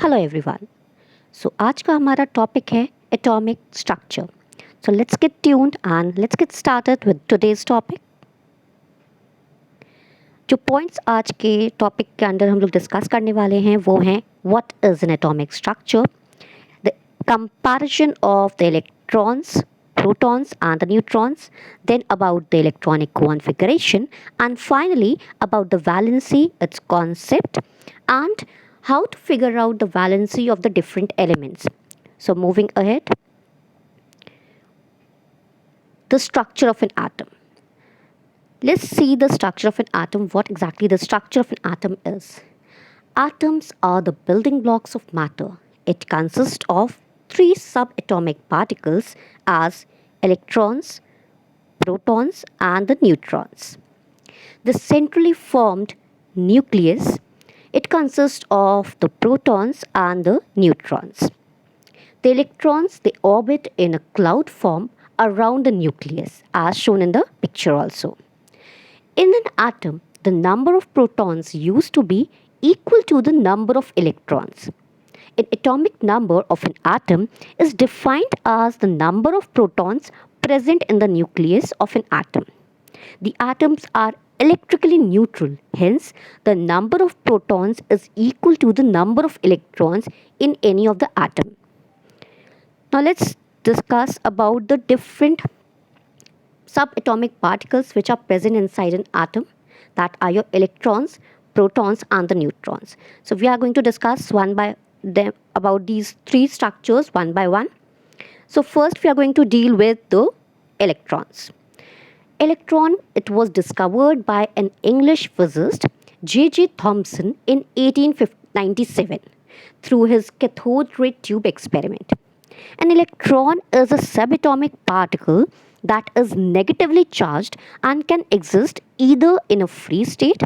Hello everyone. आज का हमारा टॉपिक है atomic structure. Let's get tuned and let's get started with today's topic. जो पॉइंट्स आज के टॉपिक के अंदर हम लोग डिस्कस करने वाले हैं वो हैं what is an atomic structure, the comparison of the electrons, protons and the neutrons, then about the electronic configuration, and finally about the valency, its concept, and how to figure out the valency of the different elements. So moving ahead, the structure of an atom. Let's see the structure of an atom, what exactly the structure of an atom is. Atoms are the building blocks of matter. It consists of three subatomic particles as electrons, protons, and the neutrons. The centrally formed nucleus, it consists of the protons and the neutrons. The electrons, they orbit in a cloud form around the nucleus as shown in the picture also. In an atom, the number of protons used to be equal to the number of electrons. An atomic number of an atom is defined as the number of protons present in the nucleus of an atom. The atoms are electrically neutral, hence the number of protons is equal to the number of electrons in any of the atom. Now let's discuss about the different subatomic particles which are present inside an atom, that are your electrons, protons and the neutrons. So we are going to discuss one by them about these three structures one by one. So first we are going to deal with the electrons. Electron, it was discovered by an English physicist J.J. Thomson in 1897 through his cathode ray tube experiment. An electron is a subatomic particle that is negatively charged and can exist either in a free state.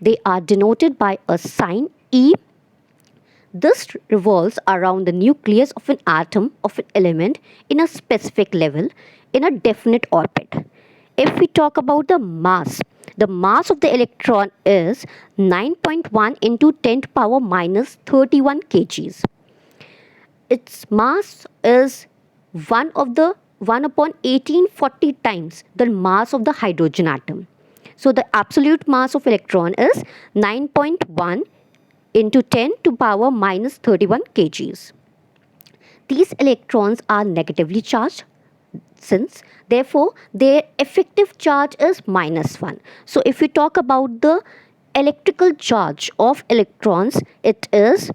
They are denoted by a sign E. This revolves around the nucleus of an atom of an element in a specific level in a definite orbit. If we talk about the mass of the electron is 9.1 into 10 to the power minus 31 kgs. Its mass is 1 upon 1840 times the mass of the hydrogen atom. So the absolute mass of electron is 9.1 into 10 to the power minus 31 kgs. These electrons are negatively charged, since therefore their effective charge is -1. So if we talk about the electrical charge of electrons, it is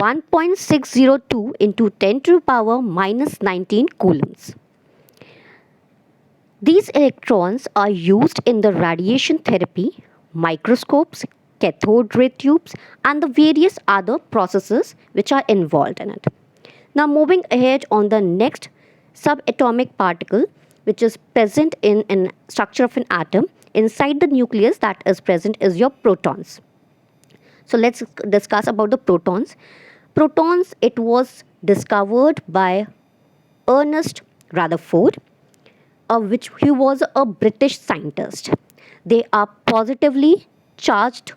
1.602 into 10 to the power minus 19 coulombs. These electrons are used in the radiation therapy, microscopes, cathode ray tubes and the various other processes which are involved in it. Now moving ahead on the next subatomic particle which is present in a structure of an atom inside the nucleus that is present is your protons. So let's discuss about the protons. Protons, it was discovered by Ernst Rutherford, which he was a British scientist. They are positively charged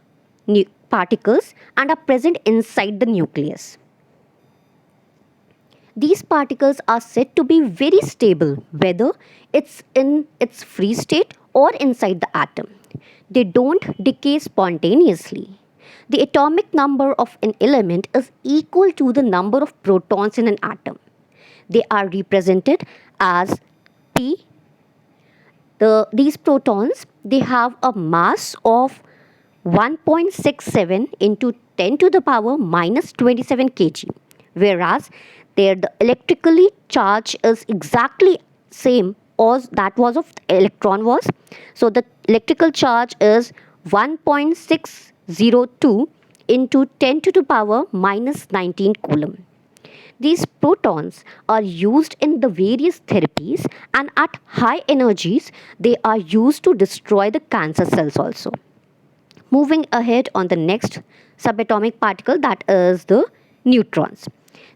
particles and are present inside the nucleus. These particles are said to be very stable whether it's in its free state or inside the atom. They don't decay spontaneously. The atomic number of an element is equal to the number of protons in an atom. They are represented as P. These protons, they have a mass of 1.67 into 10 to the power minus 27 kg, whereas the electrically charge is exactly same as that was of the electron was. So the electrical charge is 1.602 into 10 to the power minus 19 coulomb. These protons are used in the various therapies, and at high energies they are used to destroy the cancer cells also. Moving ahead on the next subatomic particle, that is the neutrons.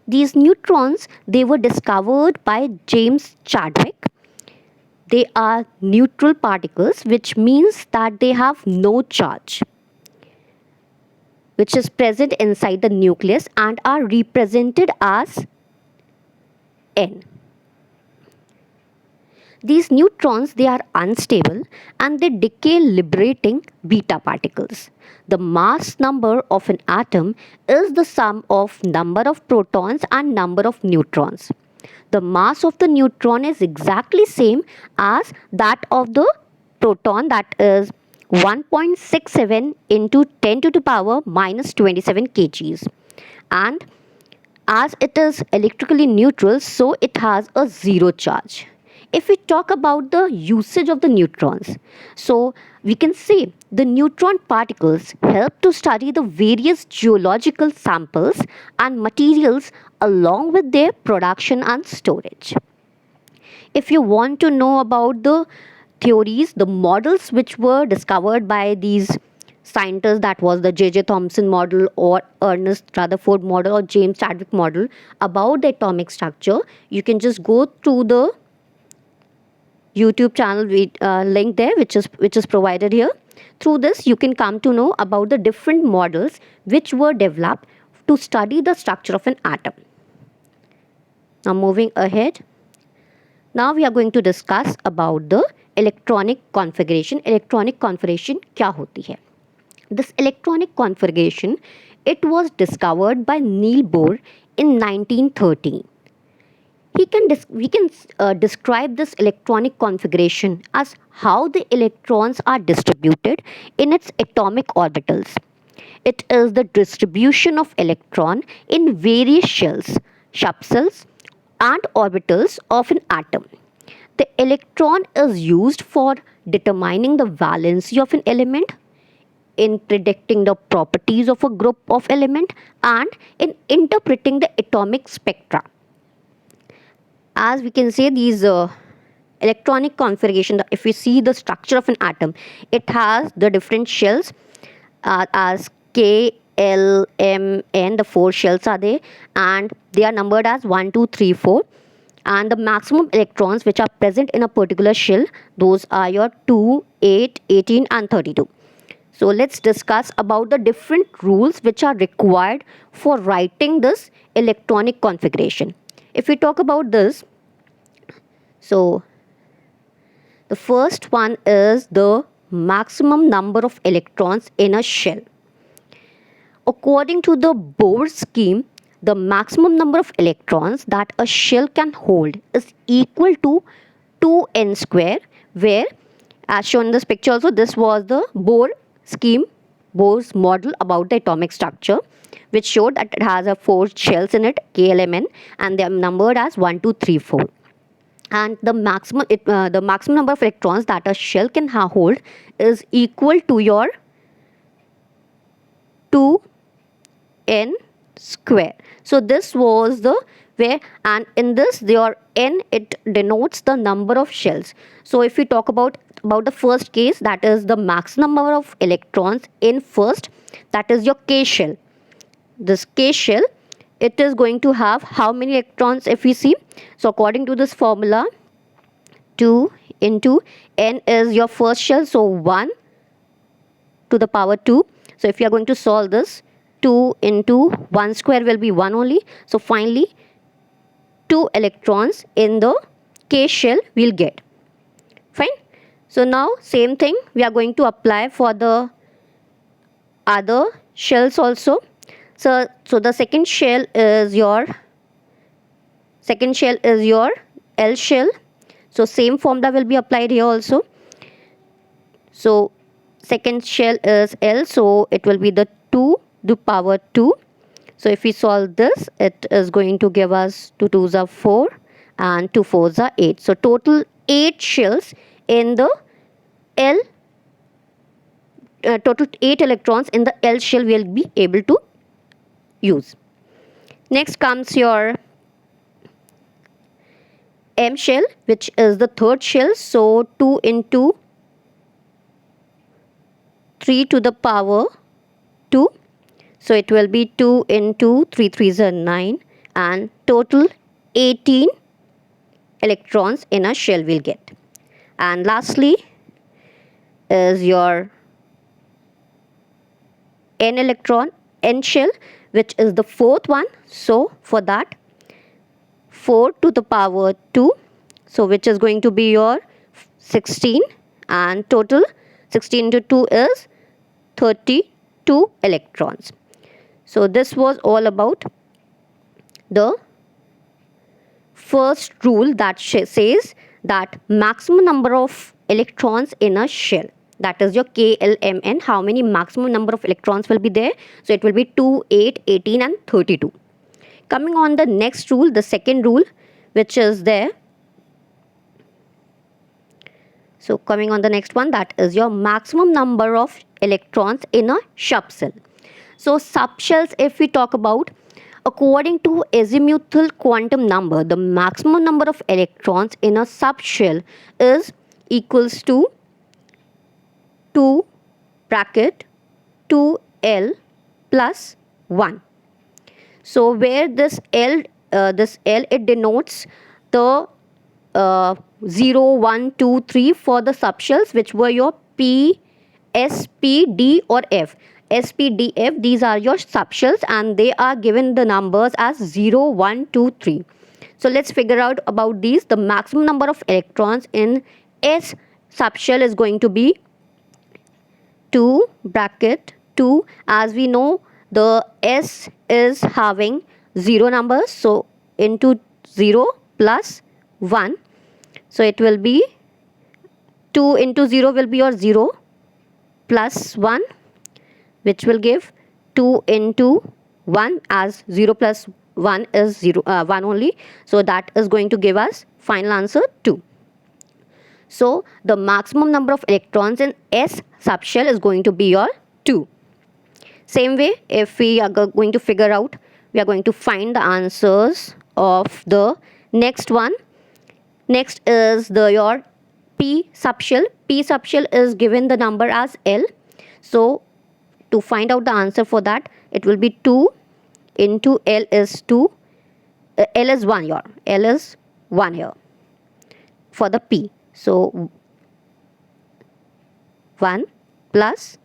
These neutrons, they were discovered by James Chadwick. They are neutral particles, which means that they have no charge. which is present inside the nucleus and are represented as N. These neutrons, they are unstable and they decay liberating beta particles. The mass number of an atom is the sum of number of protons and number of neutrons. The mass of the neutron is exactly same as that of the proton, that is 1.67 into 10 to the power minus 27 kgs. And as it is electrically neutral, so it has a zero charge. If we talk about the usage of the neutrons, so we can say the neutron particles help to study the various geological samples and materials along with their production and storage. If you want to know about the theories, the models which were discovered by these scientists, that was the J.J. Thomson model or Ernst Rutherford model or James Chadwick model about the atomic structure, you can just go through the YouTube channel link there, which is provided here. Through this, you can come to know about the different models which were developed to study the structure of an atom. Now moving ahead, now we are going to discuss about the electronic configuration. Electronic configuration क्या होती है? This electronic configuration, it was discovered by Neil Bohr in 1913. We can describe this electronic configuration as how the electrons are distributed in its atomic orbitals. It is the distribution of electron in various shells, subshells and orbitals of an atom. The electron is used for determining the valency of an element, in predicting the properties of a group of element, and in interpreting the atomic spectra. As we can say, these electronic configuration, if we see the structure of an atom, it has the different shells as K, L, M, N. The 4 shells are there and they are numbered as 1, 2, 3, 4. And the maximum electrons which are present in a particular shell, those are your 2, 8, 18 and 32. So let's discuss about the different rules which are required for writing this electronic configuration. If we talk about this, so the first one is the maximum number of electrons in a shell. According to the Bohr scheme, the maximum number of electrons that a shell can hold is equal to 2n square, where as shown in this picture also, this was the Bohr scheme, Bohr's model about the atomic structure, which showed that it has 4 shells in it, K, L, M, N, and they are numbered as 1, 2, 3, 4. And the maximum number of electrons that a shell can hold is equal to your 2n square. So this was the where, and in this your n, it denotes the number of shells. So if we talk about the first case, that is the maximum number of electrons in first, that is your K shell. This K shell, it is going to have how many electrons if we see? So according to this formula, 2 into n is your first shell, so 1 to the power 2. So if you are going to solve this, 2 into 1 square will be 1 only. So finally 2 electrons in the K shell we'll get. Fine. So now same thing we are going to apply for the other shells also. So the second shell is your L shell. So same formula will be applied here also. So second shell is L, so it will be the 2 to the power 2. So if we solve this, it is going to give us 2 2s are 4 and 2 4s are 8. So total 8 shells in the L, total 8 electrons in the L shell we will be able to use. Next comes your M shell, which is the third shell. So 2 into 3 to the power 2. So it will be 2 into 3 3s are 9 and total 18 electrons in a shell we'll get. And lastly is your N electron n shell, which is the fourth one. So for that, 4 to the power 2, so which is going to be your 16, and total 16 into 2 is 32 electrons. So this was all about the first rule that says that maximum number of electrons in a shell, that is your KLMN, how many maximum number of electrons will be there. So it will be 2, 8, 18 and 32. Coming on the next rule, the second rule which is there. So coming on the next one, that is your maximum number of electrons in a subshell. So subshells, if we talk about, according to azimuthal quantum number, the maximum number of electrons in a subshell is equals to 2 bracket 2L plus 1. So where this L, it denotes the 0, 1, 2, 3 for the subshells, which were your P, S, P, D or F. S, P, D, F, these are your subshells, and they are given the numbers as 0, 1, 2, 3. So let's figure out about these. The maximum number of electrons in S subshell is going to be 2 bracket 2. As we know, the S is having 0 numbers, so into 0 plus 1. So it will be 2 into 0 will be your 0 plus 1, which will give 2 into 1, as 0 plus 1 is 0, 1 only. So that is going to give us final answer 2. So the maximum number of electrons in S subshell is going to be your 2. Same way, if we are going to figure out, we are going to find the answers of the next one. Next is your P subshell. P subshell is given the number as L. So to find out the answer for that, it will be 2 into L is 2. L is 1 here. L is 1 here for the P. So 1 plus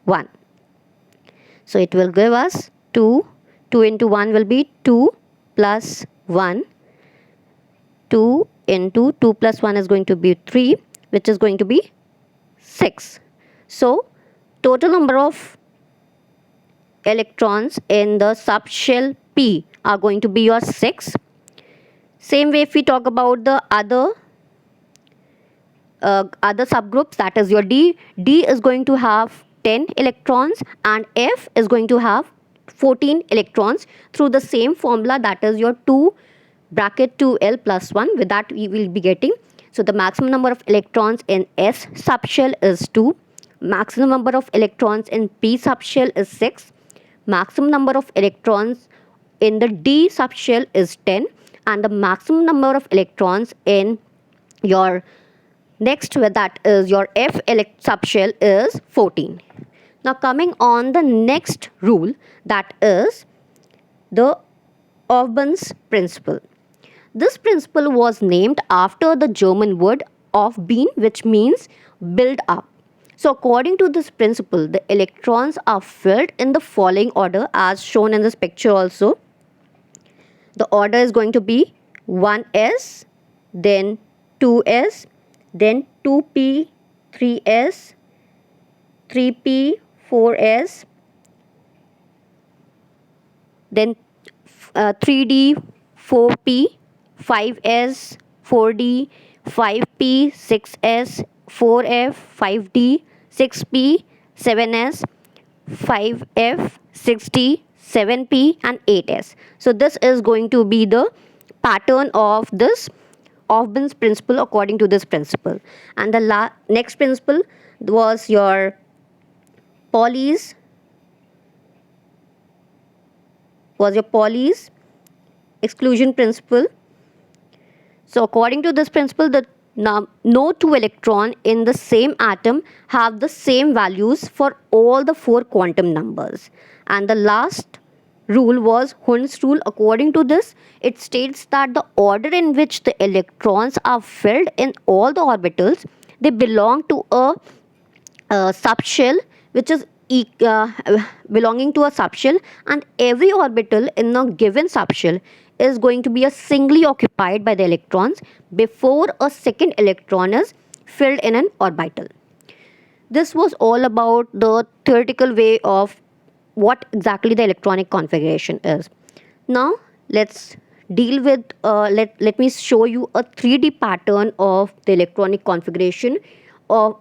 1. So it will give us 2. 2 into 1 will be 2 plus 1. 2 into 2 plus 1 is going to be 3, which is going to be 6. So total number of electrons in the subshell P are going to be your 6. Same way, if we talk about the other subgroups, that is your D. D is going to have 10 electrons and F is going to have 14 electrons through the same formula, that is your 2 bracket 2L plus 1. With that we will be getting, so the maximum number of electrons in S subshell is 2, maximum number of electrons in P subshell is 6, maximum number of electrons in the D subshell is 10, and the maximum number of electrons in your next, that is your F subshell is 14. Now coming on the next rule, that is the Aufbau's principle. This principle was named after the German word aufbauen, which means build up. So according to this principle, the electrons are filled in the following order as shown in this picture also. The order is going to be 1s, then 2s, then 2p, 3s, 3p, 4s, then 3d, 4p, 5s, 4d, 5p, 6s, 4f, 5d, 6p, 7s, 5f, 6d, 7p and 8s. So this is going to be the pattern of this Aufbau's principle according to this principle. And the next principle was your Pauli's exclusion principle. So according to this principle, no two electrons in the same atom have the same values for all the 4 quantum numbers. And the last rule was Hund's rule. According to this, it states that the order in which the electrons are filled in all the orbitals, they belong to a subshell which is belonging to a subshell, and every orbital in a given subshell is going to be a singly occupied by the electrons before a second electron is filled in an orbital. This was all about the theoretical way of what exactly the electronic configuration is. Now let's deal with let me show you a 3D pattern of the electronic configuration of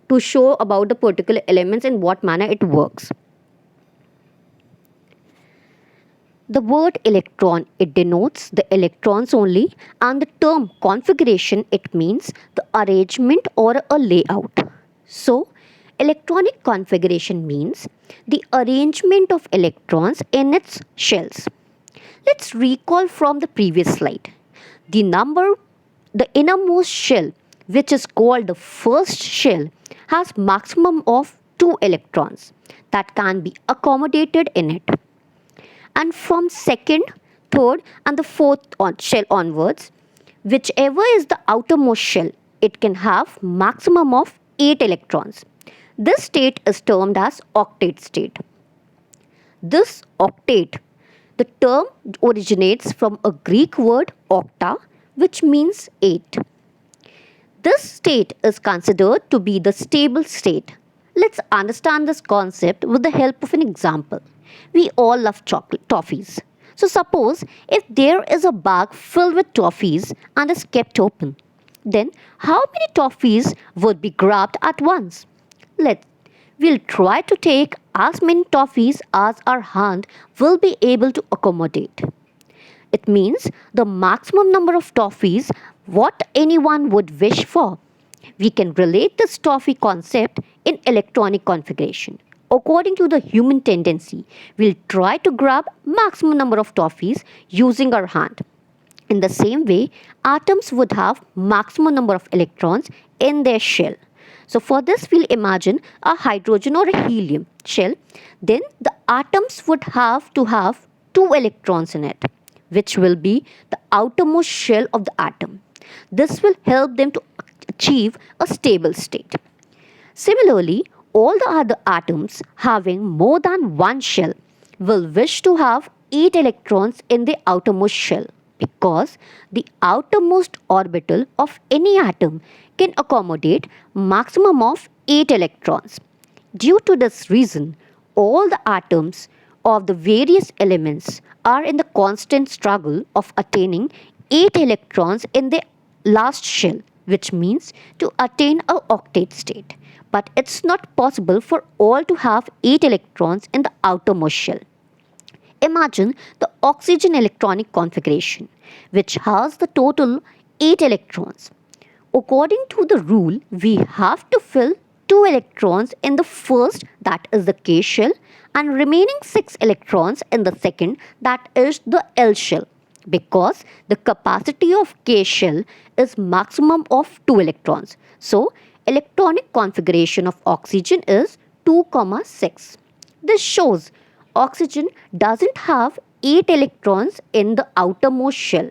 to show about the particular elements and what manner it works. The word electron, it denotes the electrons only, and the term configuration, it means the arrangement or a layout. So electronic configuration means the arrangement of electrons in its shells. Let's recall from the previous slide. The innermost shell, which is called the first shell, has maximum of 2 electrons that can be accommodated in it. And from second, third and the fourth shell onwards, whichever is the outermost shell, it can have maximum of 8 electrons. This state is termed as octet state. This octet, the term originates from a Greek word octa, which means 8. This state is considered to be the stable state. Let's understand this concept with the help of an example. We all love toffees. So suppose if there is a bag filled with toffees and is kept open, then how many toffees would be grabbed at once? We'll try to take as many toffees as our hand will be able to accommodate. It means the maximum number of toffees what anyone would wish for. We can relate this toffee concept in electronic configuration. According to the human tendency, we'll try to grab maximum number of toffees using our hand. In the same way, atoms would have maximum number of electrons in their shell. So for this, we'll imagine a hydrogen or a helium shell. Then the atoms would have to have 2 electrons in it, which will be the outermost shell of the atom. This will help them to achieve a stable state. Similarly, all the other atoms having more than one shell will wish to have 8 electrons in the outermost shell, because the outermost orbital of any atom can accommodate maximum of 8 electrons. Due to this reason, all the atoms of the various elements are in the constant struggle of attaining 8 electrons in the last shell, which means to attain a octet state. But it's not possible for all to have 8 electrons in the outermost shell. Imagine the oxygen electronic configuration, which has the total 8 electrons. According to the rule, we have to fill 2 electrons in the first, that is the K shell, and remaining 6 electrons in the second, that is the L shell, because the capacity of K shell is maximum of 2 electrons. So, electronic configuration of oxygen is 2, 6. This shows oxygen doesn't have 8 electrons in the outermost shell.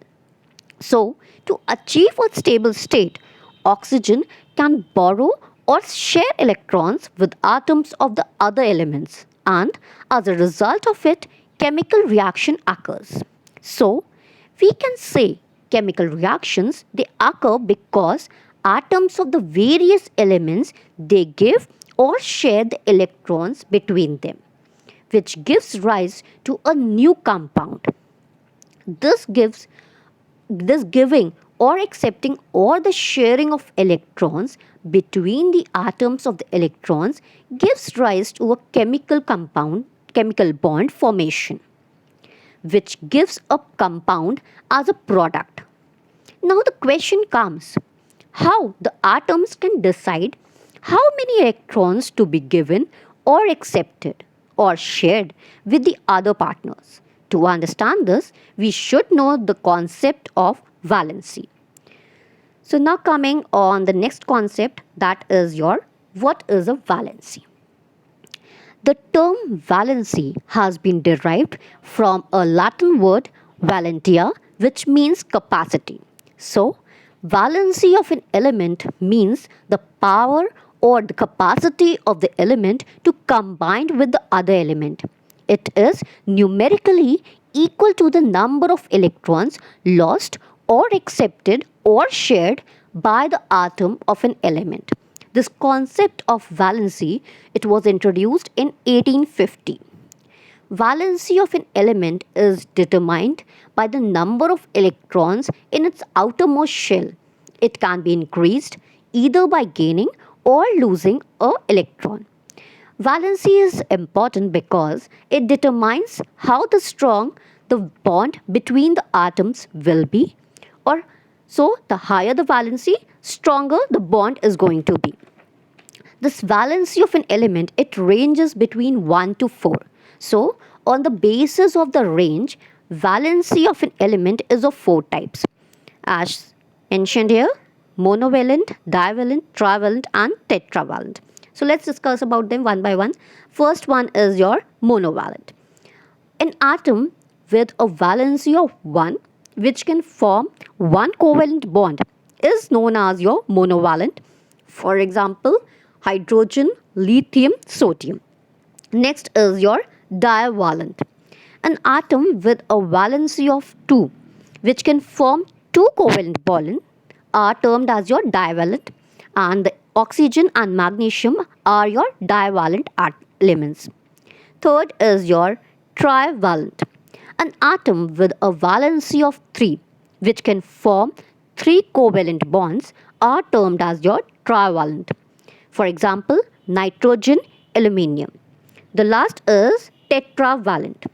So, to achieve a stable state, oxygen can borrow or share electrons with atoms of the other elements, and as a result of it, chemical reaction occurs. So, we can say chemical reactions, they occur because atoms of the various elements, they give or share the electrons between them, which gives rise to a new compound. This giving or accepting or the sharing of electrons between the atoms of the electrons gives rise to a chemical bond formation, which gives a compound as a product. Now the question comes, how the atoms can decide how many electrons to be given or accepted or shared with the other partners. To understand this, we should know the concept of valency. So now coming on the next concept, that is what is a valency? The term valency has been derived from a Latin word valentia, which means capacity. So, valency of an element means the power or the capacity of the element to combine with the other element. It is numerically equal to the number of electrons lost or accepted or shared by the atom of an element. This concept of valency, it was introduced in 1850. Valency of an element is determined by the number of electrons in its outermost shell. It can be increased either by gaining or losing an electron. Valency is important because it determines how strong the bond between the atoms will be, or so the higher the valency, stronger the bond is going to be. This valency of an element, it ranges between 1 to 4. So, on the basis of the range, valency of an element is of 4 types. As mentioned here, monovalent, divalent, trivalent and tetravalent. So, let's discuss about them one by one. First one is your monovalent. An atom with a valency of 1, which can form one covalent bond, is known as your monovalent. For example, hydrogen, lithium, sodium. Next is your divalent. An atom with a valency of 2, which can form two covalent bonds, are termed as your divalent, and the oxygen and magnesium are your divalent elements. Third is your trivalent. An atom with a valency of 3, which can form three covalent bonds, are termed as your trivalent. For example, nitrogen, aluminium. The last is tetravalent.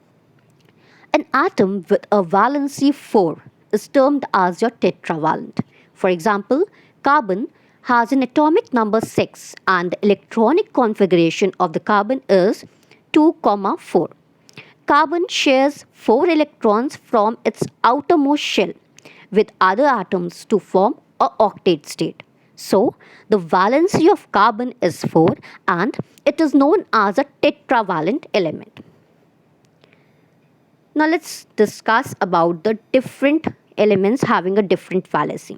An atom with a valency 4 is termed as your tetravalent. For example, carbon has an atomic number 6 and the electronic configuration of the carbon is 2, 4. Carbon shares 4 electrons from its outermost shell with other atoms to form an octet state. So, the valency of carbon is 4 and it is known as a tetravalent element. Now, let's discuss about the different elements having a different valency.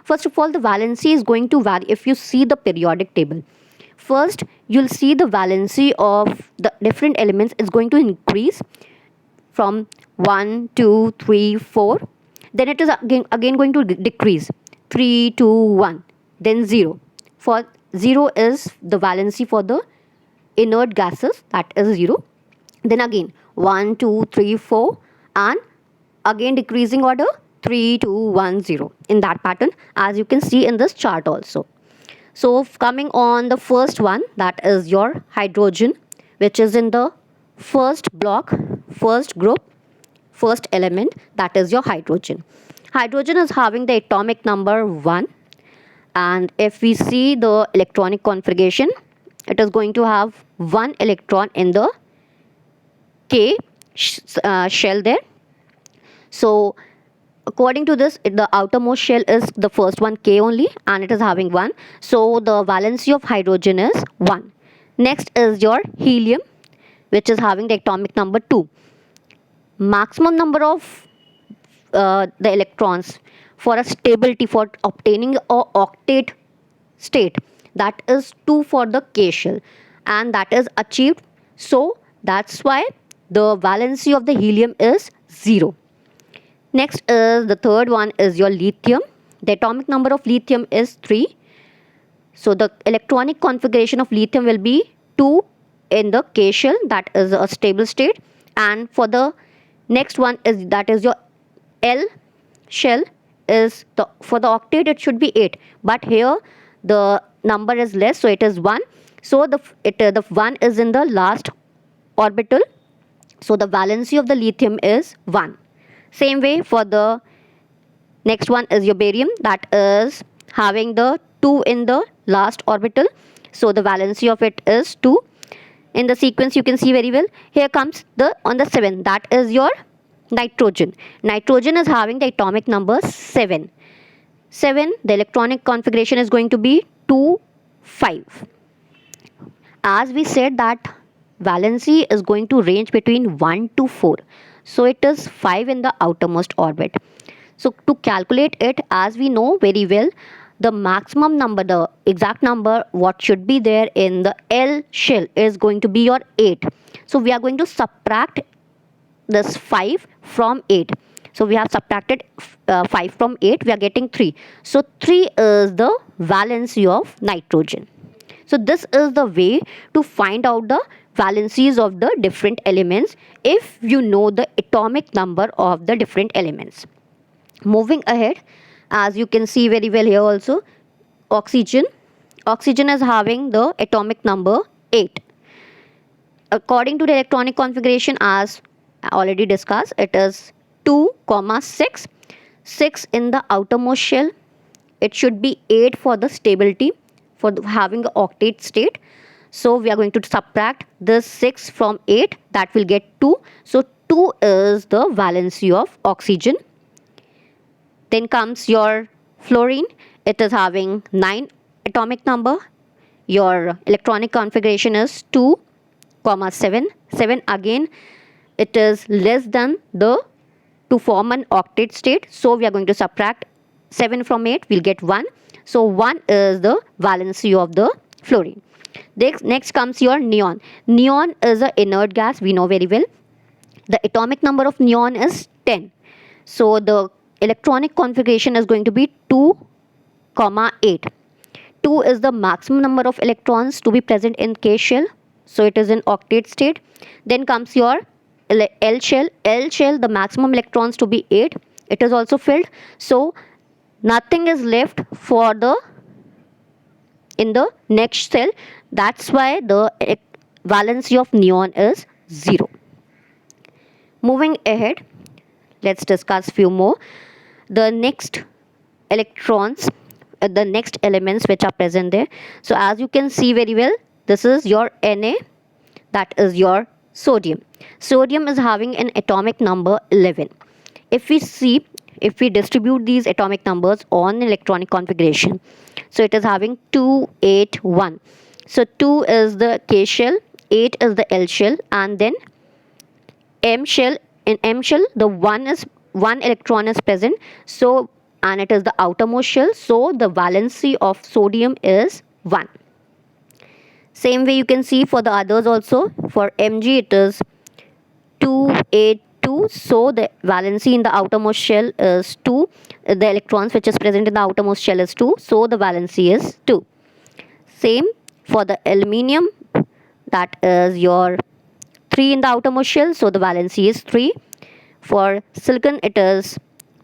First of all, the valency is going to vary if you see the periodic table. First, you'll see the valency of the different elements is going to increase from 1, 2, 3, 4. Then it is again going to decrease 3, 2, 1. Then 0. For 0 is the valency for the inert gases, that is 0. Then again 1, 2, 3, 4 and again decreasing order 3, 2, 1, 0 in that pattern, as you can see in this chart also. So coming on the first one, that is your hydrogen, which is in the first block, first group, first element, that is your hydrogen. Hydrogen is having the atomic number 1. And if we see the electronic configuration, it is going to have 1 electron in the K shell there. So, according to this, the outermost shell is the first one, K only, and it is having 1. So, the valency of hydrogen is 1. Next is your helium, which is having the atomic number 2. Maximum number of the electrons for a stability, for obtaining a octet state, that is 2 for the K shell, and that is achieved. So that's why the valency of the helium is 0. Next is the third one is your lithium. The atomic number of lithium is 3. So the electronic configuration of lithium will be 2 in the K shell, that is a stable state, and for the next one is, that is your L shell, is for the octet it should be 8, but here the number is less, so it is 1. So the 1 is in the last orbital, so the valency of the lithium is 1. Same way for the next one is your barium, that is having the 2 in the last orbital, so the valency of it is 2. In the sequence you can see very well. Here comes the on the 7, that is your nitrogen. Nitrogen is having the atomic number 7. 7, the electronic configuration is going to be 2, 5. As we said that valency is going to range between 1 to 4. So it is 5 in the outermost orbit. So to calculate it, as we know very well, the maximum number, the exact number what should be there in the L shell is going to be your 8. So we are going to subtract this 5 from 8. So we have subtracted 5 from 8, we are getting 3. So 3 is the valency of nitrogen. So this is the way to find out the valencies of the different elements if you know the atomic number of the different elements. Moving ahead, as you can see very well here also, oxygen. Oxygen is having the atomic number 8. According to the electronic configuration, as already discussed, it is 2, 6. 6 in the outermost shell. It should be 8 for the stability, for having the octet state. So we are going to subtract this 6 from 8, that will get 2. So 2 is the valency of oxygen. Then comes your fluorine. It is having 9 atomic number. Your electronic configuration is 2, 7. 7 again, it is less than the to form an octet state. So we are going to subtract 7 from 8, we'll get 1. So 1 is the valency of the fluorine. Next comes your neon. Neon is an inert gas, we know very well. The atomic number of neon is 10. So the electronic configuration is going to be 2, 8. 2 is the maximum number of electrons to be present in K shell. So it is in octet state. Then comes your L shell. L shell, the maximum electrons to be 8. It is also filled. So nothing is left for the in the next cell. That's why the valency of neon is 0. Moving ahead, let's discuss few more. The next electrons, the next elements which are present there. So as you can see very well, this is your Na, that is your sodium. Sodium is having an atomic number 11. If we distribute these atomic numbers on electronic configuration, so it is having 2, 8, 1. So 2 is the K shell, 8 is the L shell, and then M shell. In M shell, the 1 electron is present, so, and it is the outermost shell, so the valency of sodium is 1. Same way you can see for the others also. For Mg it is 2, 8, 2, so the valency in the outermost shell is 2. The electrons which is present in the outermost shell is 2, so the valency is 2. Same for the aluminium, that is your 3 in the outermost shell, so the valency is 3. For silicon it is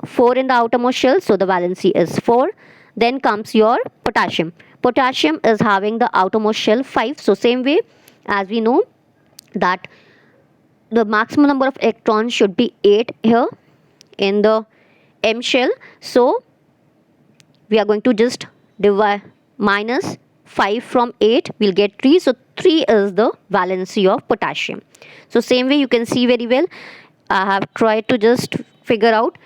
4 in the outermost shell, so the valency is 4. Then comes your potassium. Potassium is having the outermost shell 5. So same way, as we know that the maximum number of electrons should be 8 here in the M shell. So we are going to just divide minus 5 from 8, we'll get 3. So 3 is the valency of potassium. So same way you can see very well, I have tried to just figure out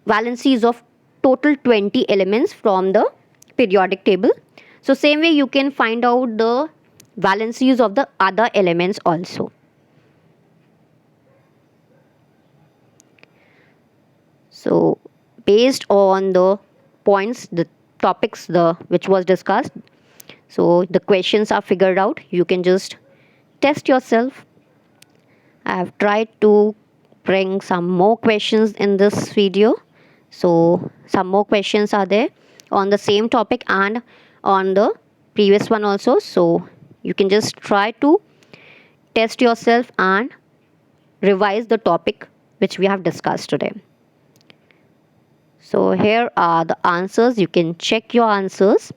valencies of total 20 elements from the periodic table. So same way you can find out the valencies of the other elements also. So based on the points, the topics which was discussed, so the questions are figured out, you can just test yourself. I have tried to bring some more questions in this video. So some more questions are there on the same topic and on the previous one also. So you can just try to test yourself and revise the topic which we have discussed today. So here are the answers. You can check your answers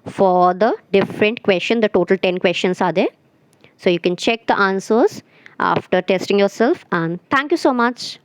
for the different question. The total 10 questions are there. So you can check the answers after testing yourself, and thank you so much.